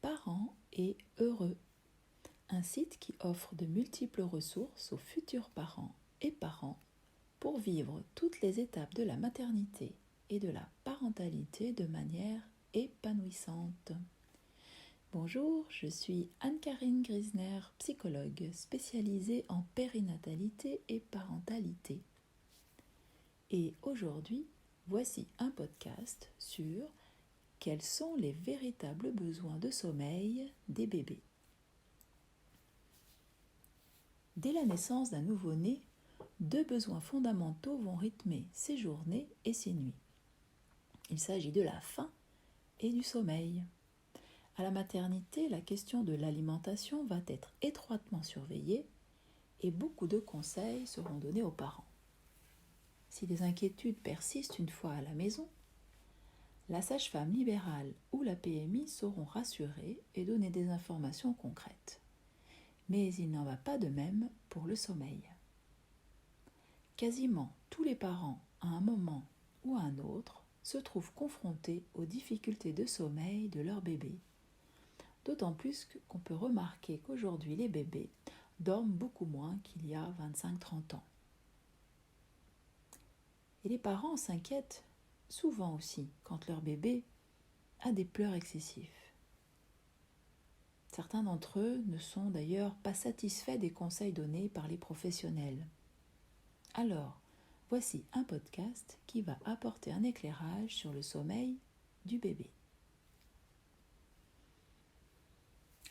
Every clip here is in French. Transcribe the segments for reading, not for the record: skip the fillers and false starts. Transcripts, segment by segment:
Parents et heureux, un site qui offre de multiples ressources aux futurs parents et parents pour vivre toutes les étapes de la maternité et de la parentalité de manière épanouissante. Bonjour, je suis Anne-Karine Grisner, psychologue spécialisée en périnatalité et parentalité. Et aujourd'hui, voici un podcast sur quels sont les véritables besoins de sommeil des bébés. Dès la naissance d'un nouveau-né, deux besoins fondamentaux vont rythmer ses journées et ses nuits. Il s'agit de la faim et du sommeil. À la maternité, la question de l'alimentation va être étroitement surveillée et beaucoup de conseils seront donnés aux parents. Si des inquiétudes persistent une fois à la maison, la sage-femme libérale ou la PMI sauront rassurer et donner des informations concrètes. Mais il n'en va pas de même pour le sommeil. Quasiment tous les parents, à un moment ou à un autre, se trouvent confrontés aux difficultés de sommeil de leur bébé. D'autant plus qu'on peut remarquer qu'aujourd'hui les bébés dorment beaucoup moins qu'il y a 25-30 ans. Et les parents s'inquiètent souvent aussi quand leur bébé a des pleurs excessifs. Certains d'entre eux ne sont d'ailleurs pas satisfaits des conseils donnés par les professionnels. Alors, voici un podcast qui va apporter un éclairage sur le sommeil du bébé.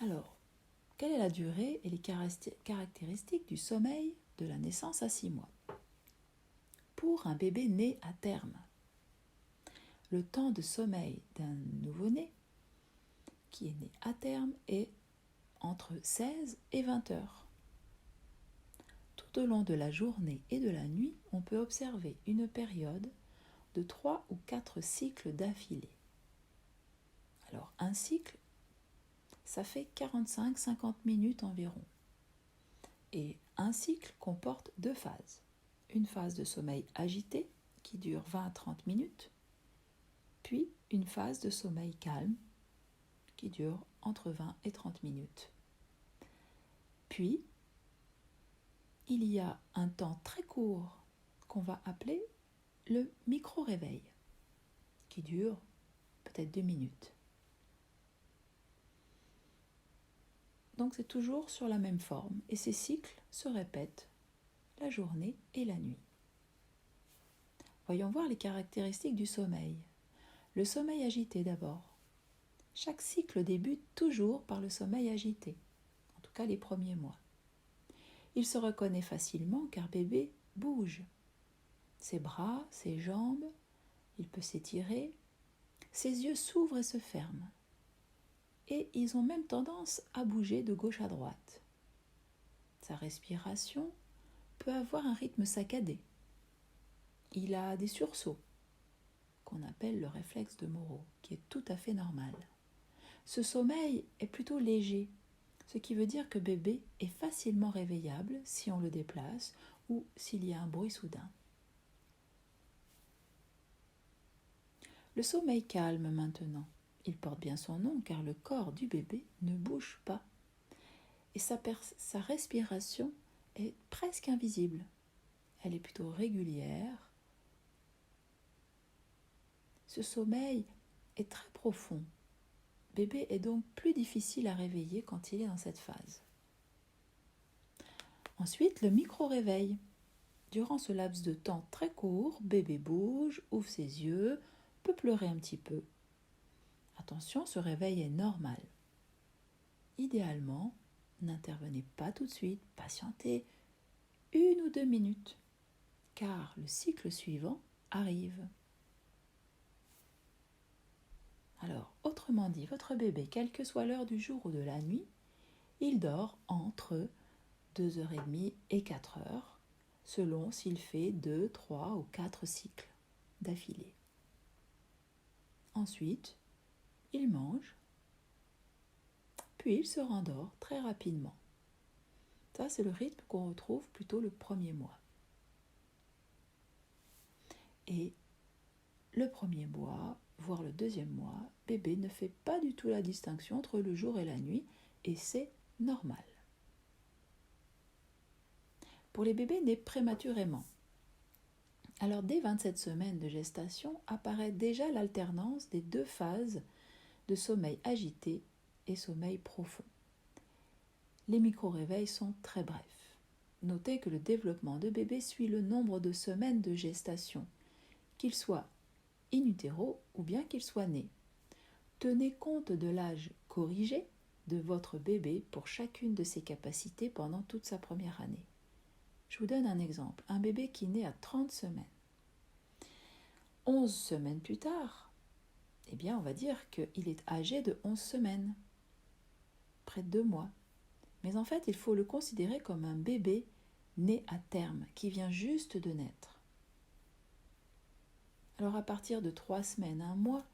Alors, quelle est la durée et les caractéristiques du sommeil de la naissance à 6 mois ? Pour un bébé né à terme, le temps de sommeil d'un nouveau-né qui est né à terme est entre 16 et 20 heures. Tout au long de la journée et de la nuit, on peut observer une période de 3 ou 4 cycles d'affilée. Alors, un cycle, ça fait 45-50 minutes environ. Et un cycle comporte 2 phases. Une phase de sommeil agité qui dure 20 à 30 minutes, puis une phase de sommeil calme qui dure entre 20 et 30 minutes. Puis, il y a un temps très court qu'on va appeler le micro-réveil, qui dure peut-être 2 minutes. Donc c'est toujours sur la même forme, et ces cycles se répètent la journée et la nuit. Voyons voir les caractéristiques du sommeil. Le sommeil agité d'abord. Chaque cycle débute toujours par le sommeil agité, en tout cas les premiers mois. Il se reconnaît facilement car bébé bouge. Ses bras, ses jambes, il peut s'étirer, ses yeux s'ouvrent et se ferment. Et ils ont même tendance à bouger de gauche à droite. Sa respiration peut avoir un rythme saccadé. Il a des sursauts, qu'on appelle le réflexe de Moro, qui est tout à fait normal. Ce sommeil est plutôt léger, ce qui veut dire que bébé est facilement réveillable si on le déplace ou s'il y a un bruit soudain. Le sommeil calme maintenant. Il porte bien son nom car le corps du bébé ne bouge pas et sa respiration est presque invisible. Elle est plutôt régulière. Ce sommeil est très profond. Bébé est donc plus difficile à réveiller quand il est dans cette phase. Ensuite, le micro-réveil. Durant ce laps de temps très court, bébé bouge, ouvre ses yeux, peut pleurer un petit peu. Attention, ce réveil est normal. Idéalement, n'intervenez pas tout de suite, patientez 1 ou 2 minutes, car le cycle suivant arrive. Alors, autrement dit, votre bébé, quelle que soit l'heure du jour ou de la nuit, il dort entre 2h30 et 4h, selon s'il fait 2, 3 ou 4 cycles d'affilée. Ensuite, il mange, puis il se rendort très rapidement. Ça, c'est le rythme qu'on retrouve plutôt le premier mois. Et le premier mois, voire le 2e mois, bébé ne fait pas du tout la distinction entre le jour et la nuit, et c'est normal. Pour les bébés nés prématurément, alors dès 27 semaines de gestation apparaît déjà l'alternance des 2 phases de sommeil agité et sommeil profond. Les micro-réveils sont très brefs. Notez que le développement de bébé suit le nombre de semaines de gestation, qu'il soit in utero ou bien qu'il soit né. Tenez compte de l'âge corrigé de votre bébé pour chacune de ses capacités pendant toute sa première année. Je vous donne un exemple. Un bébé qui naît à 30 semaines. 11 semaines plus tard, eh bien, on va dire qu'il est âgé de 11 semaines, près de 2 mois. Mais en fait, il faut le considérer comme un bébé né à terme, qui vient juste de naître. Alors à partir de 3 semaines, 1 mois,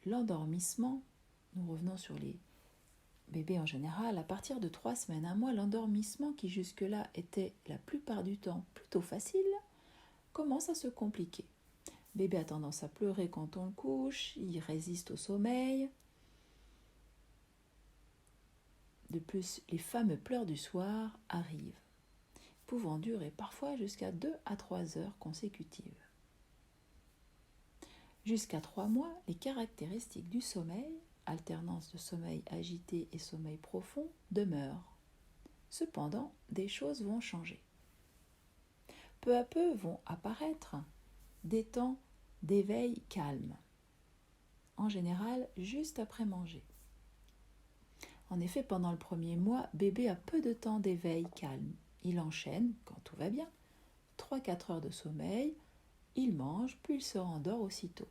l'endormissement, nous revenons sur les bébés en général, à partir de 3 semaines, 1 mois, l'endormissement qui jusque-là était la plupart du temps plutôt facile, commence à se compliquer. Bébé a tendance à pleurer quand on le couche, il résiste au sommeil. De plus, les fameux pleurs du soir arrivent, pouvant durer parfois jusqu'à 2 à 3 heures consécutives. Jusqu'à 3 mois, les caractéristiques du sommeil, alternance de sommeil agité et sommeil profond, demeurent. Cependant, des choses vont changer. Peu à peu vont apparaître des temps d'éveil calme, en général juste après manger. En effet, pendant le 1er mois, bébé a peu de temps d'éveil calme. Il enchaîne, quand tout va bien, 3-4 heures de sommeil, il mange, puis il se rendort aussitôt.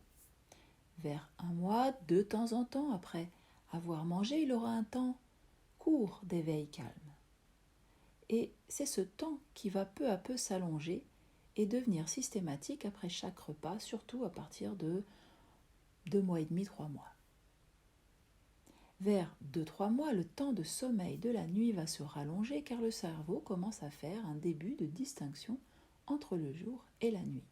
Vers 1 mois, de temps en temps, après avoir mangé, il aura un temps court d'éveil calme. Et c'est ce temps qui va peu à peu s'allonger et devenir systématique après chaque repas, surtout à partir de 2 mois et demi, 3 mois. Vers 2-3 mois, le temps de sommeil de la nuit va se rallonger car le cerveau commence à faire un début de distinction entre le jour et la nuit.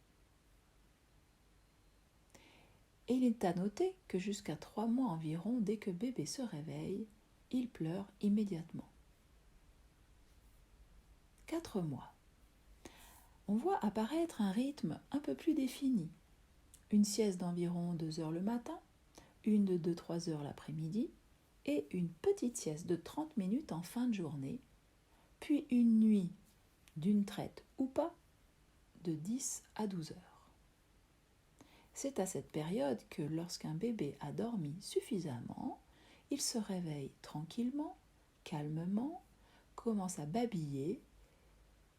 Et il est à noter que jusqu'à 3 mois environ, dès que bébé se réveille, il pleure immédiatement. 4 mois. On voit apparaître un rythme un peu plus défini. Une sieste d'environ 2 heures le matin, une de 2-3 heures l'après-midi et une petite sieste de 30 minutes en fin de journée, puis une nuit d'une traite ou pas de 10 à 12 heures. C'est à cette période que lorsqu'un bébé a dormi suffisamment, il se réveille tranquillement, calmement, commence à babiller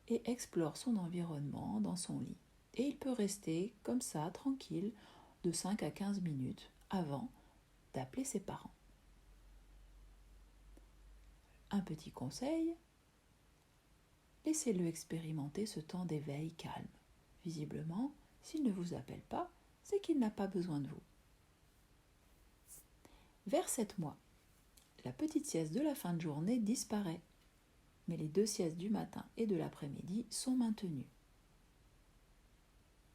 et explore son environnement dans son lit. Et il peut rester comme ça, tranquille, de 5 à 15 minutes avant d'appeler ses parents. Un petit conseil, laissez-le expérimenter ce temps d'éveil calme. Visiblement, s'il ne vous appelle pas, c'est qu'il n'a pas besoin de vous. Vers 7 mois, la petite sieste de la fin de journée disparaît, mais les 2 siestes du matin et de l'après-midi sont maintenues.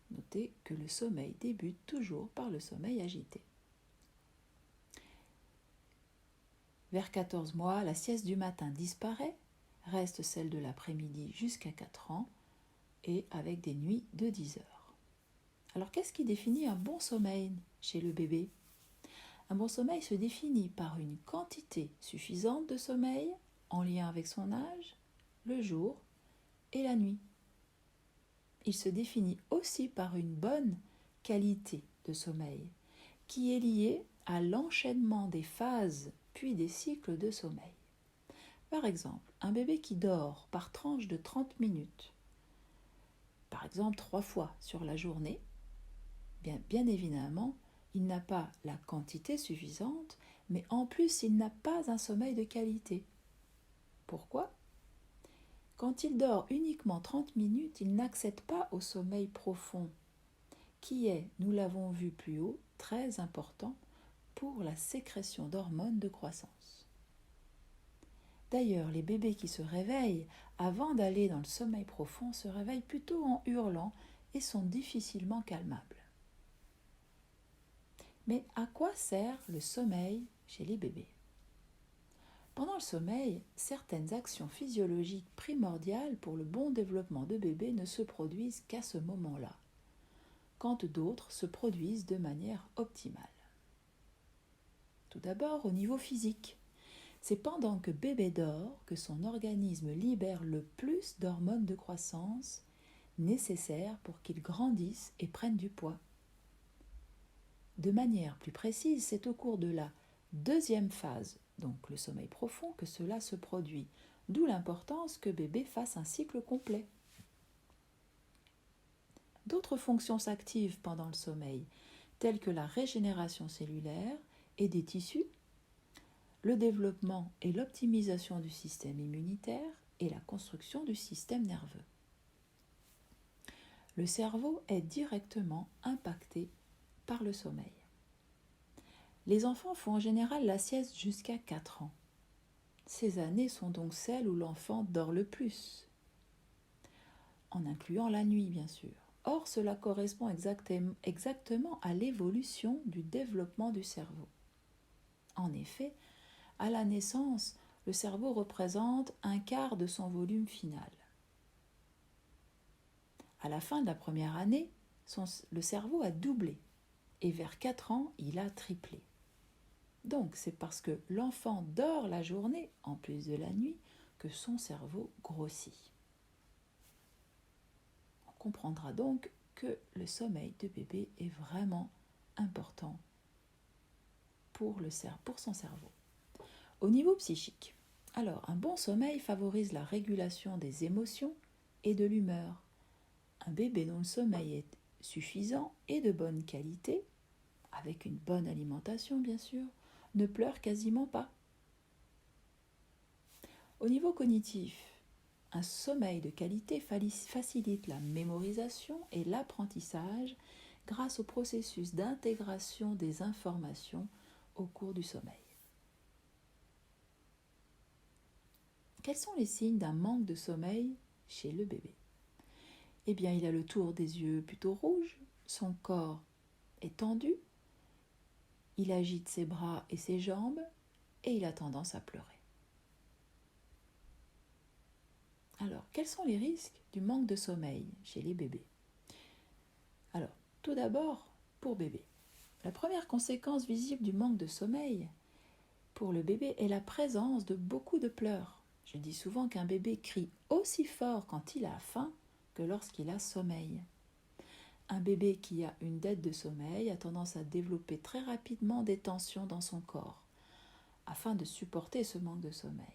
Notez que le sommeil débute toujours par le sommeil agité. Vers 14 mois, la sieste du matin disparaît, reste celle de l'après-midi jusqu'à 4 ans et avec des nuits de 10 heures. Alors qu'est-ce qui définit un bon sommeil chez le bébé ? Un bon sommeil se définit par une quantité suffisante de sommeil en lien avec son âge, le jour et la nuit. Il se définit aussi par une bonne qualité de sommeil qui est liée à l'enchaînement des phases puis des cycles de sommeil. Par exemple, un bébé qui dort par tranche de 30 minutes, par exemple 3 fois sur la journée, bien évidemment, il n'a pas la quantité suffisante, mais en plus, il n'a pas un sommeil de qualité. Pourquoi ? Quand il dort uniquement 30 minutes, il n'accède pas au sommeil profond, qui est, nous l'avons vu plus haut, très important pour la sécrétion d'hormones de croissance. D'ailleurs, les bébés qui se réveillent avant d'aller dans le sommeil profond se réveillent plutôt en hurlant et sont difficilement calmables. Mais à quoi sert le sommeil chez les bébés ? Pendant le sommeil, certaines actions physiologiques primordiales pour le bon développement de bébé ne se produisent qu'à ce moment-là, quand d'autres se produisent de manière optimale. Tout d'abord, au niveau physique, c'est pendant que bébé dort que son organisme libère le plus d'hormones de croissance nécessaires pour qu'il grandisse et prenne du poids. De manière plus précise, c'est au cours de la deuxième phase, donc le sommeil profond, que cela se produit, d'où l'importance que bébé fasse un cycle complet. D'autres fonctions s'activent pendant le sommeil, telles que la régénération cellulaire et des tissus, le développement et l'optimisation du système immunitaire et la construction du système nerveux. Le cerveau est directement impacté par le sommeil. Les enfants font en général la sieste jusqu'à 4 ans. Ces années sont donc celles où l'enfant dort le plus, en incluant la nuit bien sûr. Or, cela correspond exactement à l'évolution du développement du cerveau. En effet, à la naissance, le cerveau représente un quart de son volume final. À la fin de la première année, le cerveau a doublé et vers 4 ans, il a triplé. Donc, c'est parce que l'enfant dort la journée, en plus de la nuit, que son cerveau grossit. On comprendra donc que le sommeil de bébé est vraiment important pour son cerveau. Au niveau psychique, alors un bon sommeil favorise la régulation des émotions et de l'humeur. Un bébé dont le sommeil est suffisant et de bonne qualité, avec une bonne alimentation bien sûr, ne pleure quasiment pas. Au niveau cognitif, un sommeil de qualité facilite la mémorisation et l'apprentissage grâce au processus d'intégration des informations au cours du sommeil. Quels sont les signes d'un manque de sommeil chez le bébé ? Eh bien, il a le tour des yeux plutôt rouge, son corps est tendu, il agite ses bras et ses jambes et il a tendance à pleurer. Alors, quels sont les risques du manque de sommeil chez les bébés ? Alors, tout d'abord, pour bébé. La première conséquence visible du manque de sommeil pour le bébé est la présence de beaucoup de pleurs. Je dis souvent qu'un bébé crie aussi fort quand il a faim que lorsqu'il a sommeil. Un bébé qui a une dette de sommeil a tendance à développer très rapidement des tensions dans son corps, afin de supporter ce manque de sommeil.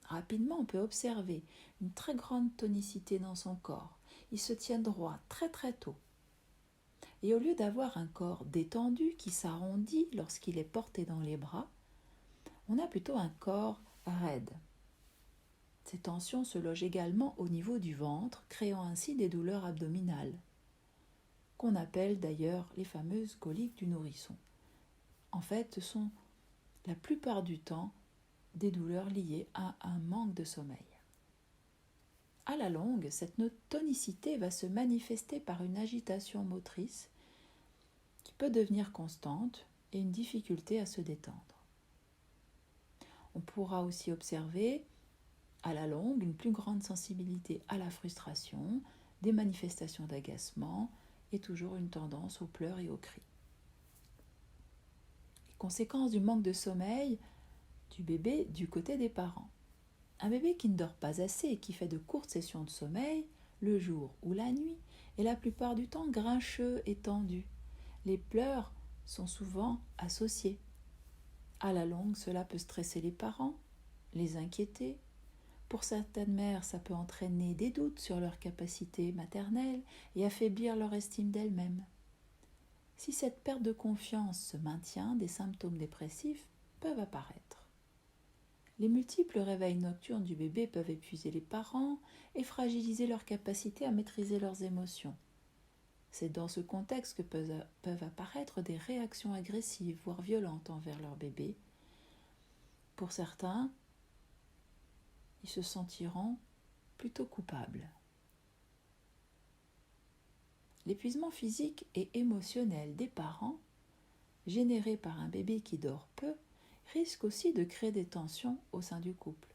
Rapidement, on peut observer une très grande tonicité dans son corps. Il se tient droit très très tôt. Et au lieu d'avoir un corps détendu qui s'arrondit lorsqu'il est porté dans les bras, on a plutôt un corps raide. Ces tensions se logent également au niveau du ventre, créant ainsi des douleurs abdominales, qu'on appelle d'ailleurs les fameuses coliques du nourrisson. En fait, ce sont la plupart du temps des douleurs liées à un manque de sommeil. À la longue, cette tonicité va se manifester par une agitation motrice qui peut devenir constante et une difficulté à se détendre. On pourra aussi observer à la longue une plus grande sensibilité à la frustration, des manifestations d'agacement et toujours une tendance aux pleurs et aux cris. Les conséquences du manque de sommeil du bébé du côté des parents. Un bébé qui ne dort pas assez et qui fait de courtes sessions de sommeil, le jour ou la nuit, est la plupart du temps grincheux et tendu. Les pleurs sont souvent associés. À la longue, cela peut stresser les parents, les inquiéter. Pour certaines mères, ça peut entraîner des doutes sur leur capacité maternelle et affaiblir leur estime d'elles-mêmes. Si cette perte de confiance se maintient, des symptômes dépressifs peuvent apparaître. Les multiples réveils nocturnes du bébé peuvent épuiser les parents et fragiliser leur capacité à maîtriser leurs émotions. C'est dans ce contexte que peuvent apparaître des réactions agressives, voire violentes envers leur bébé. Pour certains, ils se sentiront plutôt coupables. L'épuisement physique et émotionnel des parents générée par un bébé qui dort peu risque aussi de créer des tensions au sein du couple.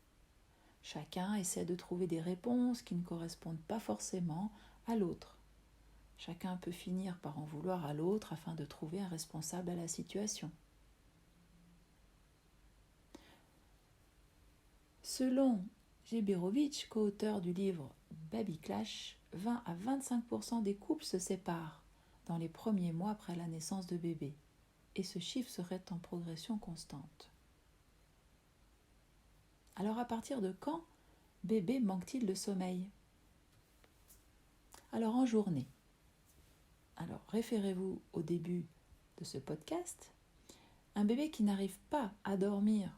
Chacun essaie de trouver des réponses qui ne correspondent pas forcément à l'autre. Chacun peut finir par en vouloir à l'autre afin de trouver un responsable à la situation. Selon Geberovitch, co-auteur du livre Baby Clash, 20 à 25% des couples se séparent dans les premiers mois après la naissance de bébé, et ce chiffre serait en progression constante. Alors à partir de quand bébé manque-t-il de sommeil? Alors en journée. Alors référez-vous au début de ce podcast. Un bébé qui n'arrive pas à dormir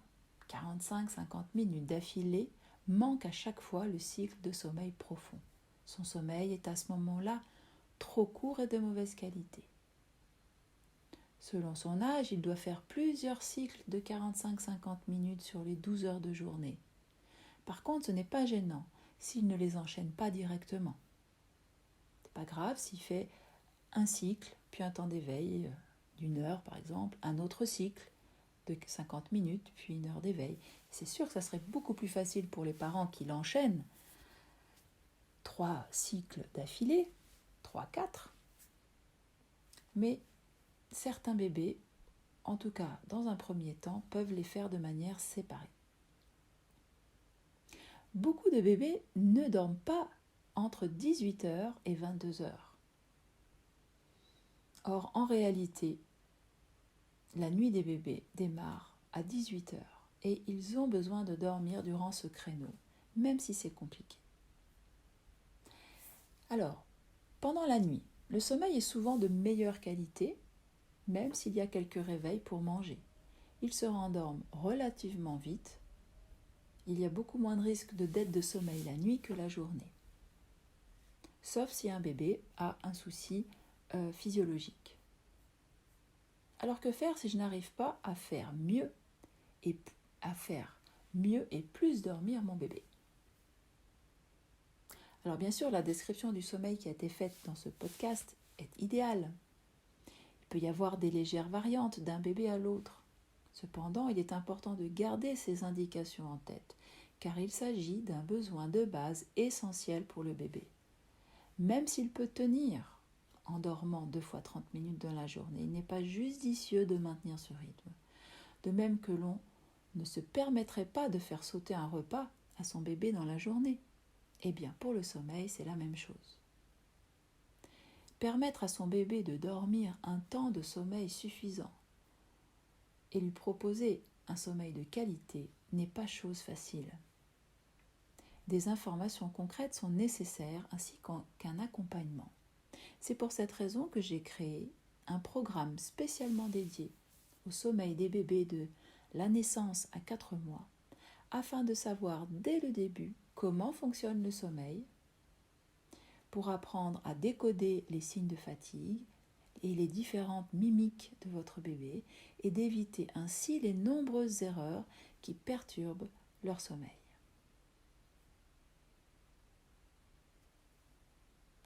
45-50 minutes d'affilée manque à chaque fois le cycle de sommeil profond. Son sommeil est à ce moment-là trop court et de mauvaise qualité. Selon son âge, il doit faire plusieurs cycles de 45-50 minutes sur les 12 heures de journée. Par contre, ce n'est pas gênant s'il ne les enchaîne pas directement. C'est pas grave s'il fait un cycle, puis un temps d'éveil d'une heure par exemple, un autre cycle de 50 minutes, puis une heure d'éveil. C'est sûr que ça serait beaucoup plus facile pour les parents qui l'enchaînent 3 cycles d'affilée, 3-4. Mais certains bébés, en tout cas dans un premier temps, peuvent les faire de manière séparée. Beaucoup de bébés ne dorment pas entre 18h et 22h. Or, en réalité, la nuit des bébés démarre à 18h et ils ont besoin de dormir durant ce créneau, même si c'est compliqué. Alors, pendant la nuit, le sommeil est souvent de meilleure qualité, même s'il y a quelques réveils pour manger. Ils se rendorment relativement vite. Il y a beaucoup moins de risques de dette de sommeil la nuit que la journée. Sauf si un bébé a un souci physiologique. Alors que faire si je n'arrive pas à faire mieux et plus dormir mon bébé? Alors bien sûr, la description du sommeil qui a été faite dans ce podcast est idéale. Il peut y avoir des légères variantes d'un bébé à l'autre. Cependant, il est important de garder ces indications en tête, car il s'agit d'un besoin de base essentiel pour le bébé. Même s'il peut tenir en dormant 2 fois 30 minutes dans la journée, il n'est pas judicieux de maintenir ce rythme. De même que l'on ne se permettrait pas de faire sauter un repas à son bébé dans la journée. Eh bien, pour le sommeil, c'est la même chose. Permettre à son bébé de dormir un temps de sommeil suffisant et lui proposer un sommeil de qualité n'est pas chose facile. Des informations concrètes sont nécessaires ainsi qu'un accompagnement. C'est pour cette raison que j'ai créé un programme spécialement dédié au sommeil des bébés de la naissance à 4 mois afin de savoir dès le début comment fonctionne le sommeil, pour apprendre à décoder les signes de fatigue et les différentes mimiques de votre bébé et d'éviter ainsi les nombreuses erreurs qui perturbent leur sommeil.